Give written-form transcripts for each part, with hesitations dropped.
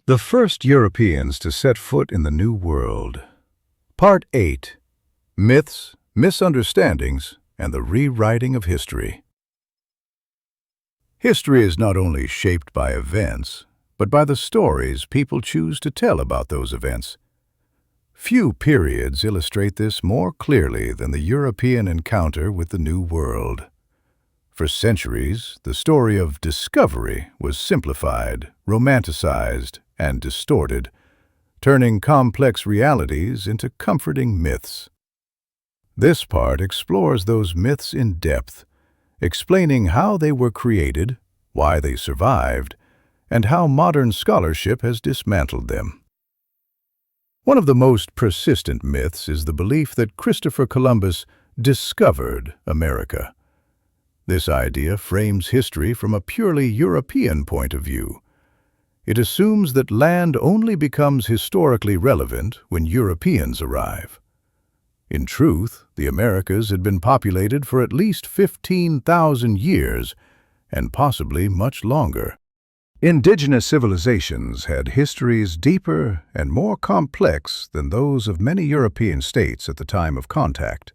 The first Europeans to set foot in the New World. Part 8. Myths, Misunderstandings, and the Rewriting of History. History is not only shaped by events, but by the stories people choose to tell about those events. Few periods illustrate this more clearly than the European encounter with the New World. For centuries, the story of discovery was simplified, romanticized, and distorted, turning complex realities into comforting myths. This part explores those myths in depth, explaining how they were created, why they survived, and how modern scholarship has dismantled them. One of the most persistent myths is the belief that Christopher Columbus discovered America. This idea frames history from a purely European point of view. It assumes that land only becomes historically relevant when Europeans arrive. In truth, the Americas had been populated for at least 15,000 years, and possibly much longer. Indigenous civilizations had histories deeper and more complex than those of many European states at the time of contact.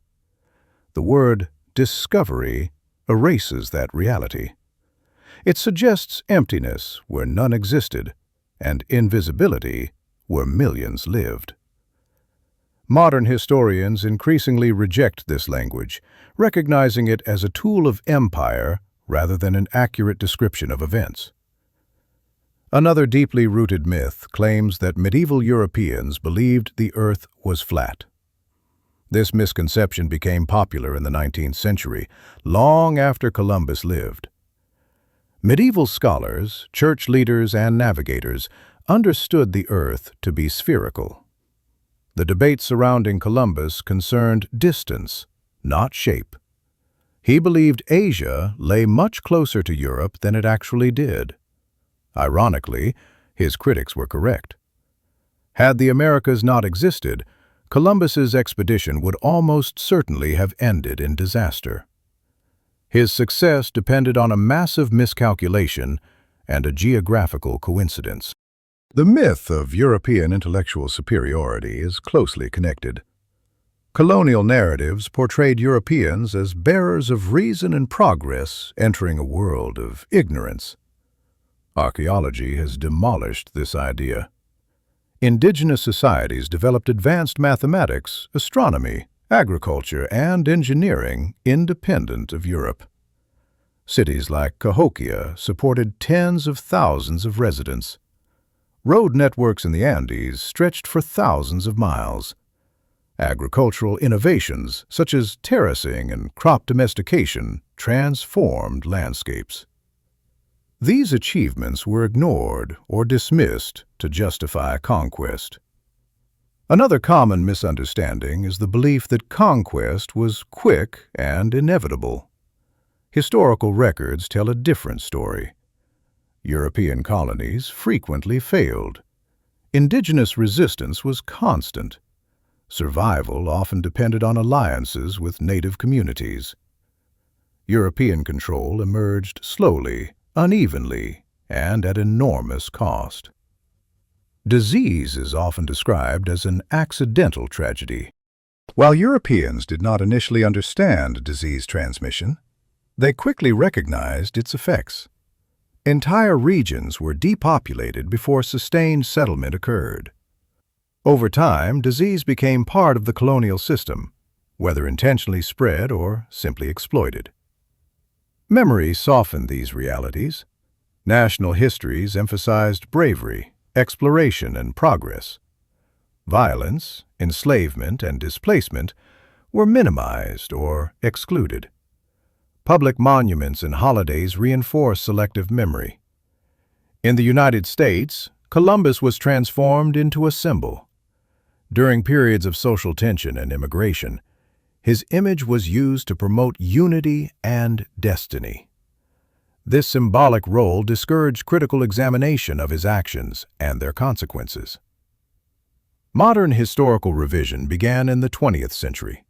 The word discovery erases that reality. It suggests emptiness where none existed, and invisibility where millions lived. Modern historians increasingly reject this language, recognizing it as a tool of empire rather than an accurate description of events. Another deeply rooted myth claims that medieval Europeans believed the Earth was flat. This misconception became popular in the 19th century, long after Columbus lived. Medieval scholars, church leaders, and navigators understood the Earth to be spherical. The debate surrounding Columbus concerned distance, not shape. He believed Asia lay much closer to Europe than it actually did. Ironically, his critics were correct. Had the Americas not existed, Columbus's expedition would almost certainly have ended in disaster. His success depended on a massive miscalculation and a geographical coincidence. The myth of European intellectual superiority is closely connected. Colonial narratives portrayed Europeans as bearers of reason and progress entering a world of ignorance. Archaeology has demolished this idea. Indigenous societies developed advanced mathematics, astronomy, agriculture, and engineering independent of Europe. Cities like Cahokia supported tens of thousands of residents. Road networks in the Andes stretched for thousands of miles. Agricultural innovations, such as terracing and crop domestication, transformed landscapes. These achievements were ignored or dismissed to justify conquest. Another common misunderstanding is the belief that conquest was quick and inevitable. Historical records tell a different story. European colonies frequently failed. Indigenous resistance was constant. Survival often depended on alliances with native communities. European control emerged slowly, unevenly, and at enormous cost. Disease is often described as an accidental tragedy. While Europeans did not initially understand disease transmission, they quickly recognized its effects. Entire regions were depopulated before sustained settlement occurred. Over time, disease became part of the colonial system, whether intentionally spread or simply exploited. Memory softened these realities. National histories emphasized bravery, exploration, and progress. Violence, enslavement, and displacement were minimized or excluded. Public monuments and holidays reinforce selective memory. In the United States, Columbus was transformed into a symbol. During periods of social tension and immigration, his image was used to promote unity and destiny. This symbolic role discouraged critical examination of his actions and their consequences. Modern historical revision began in the 20th century.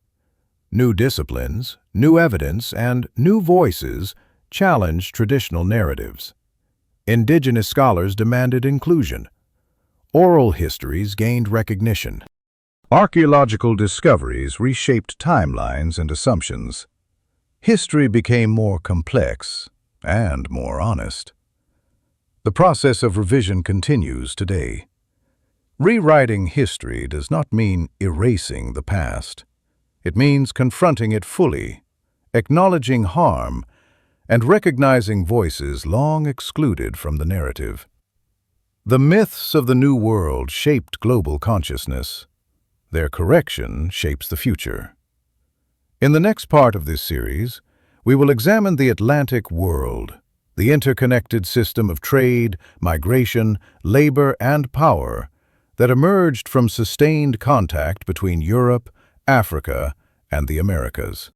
New disciplines, new evidence, and new voices challenged traditional narratives. Indigenous scholars demanded inclusion. Oral histories gained recognition. Archaeological discoveries reshaped timelines and assumptions. History became more complex and more honest. The process of revision continues today. Rewriting history does not mean erasing the past. It means confronting it fully, acknowledging harm, and recognizing voices long excluded from the narrative. The myths of the New World shaped global consciousness. Their correction shapes the future. In the next part of this series, we will examine the Atlantic world, the interconnected system of trade, migration, labor, and power that emerged from sustained contact between Europe, Africa, and the Americas.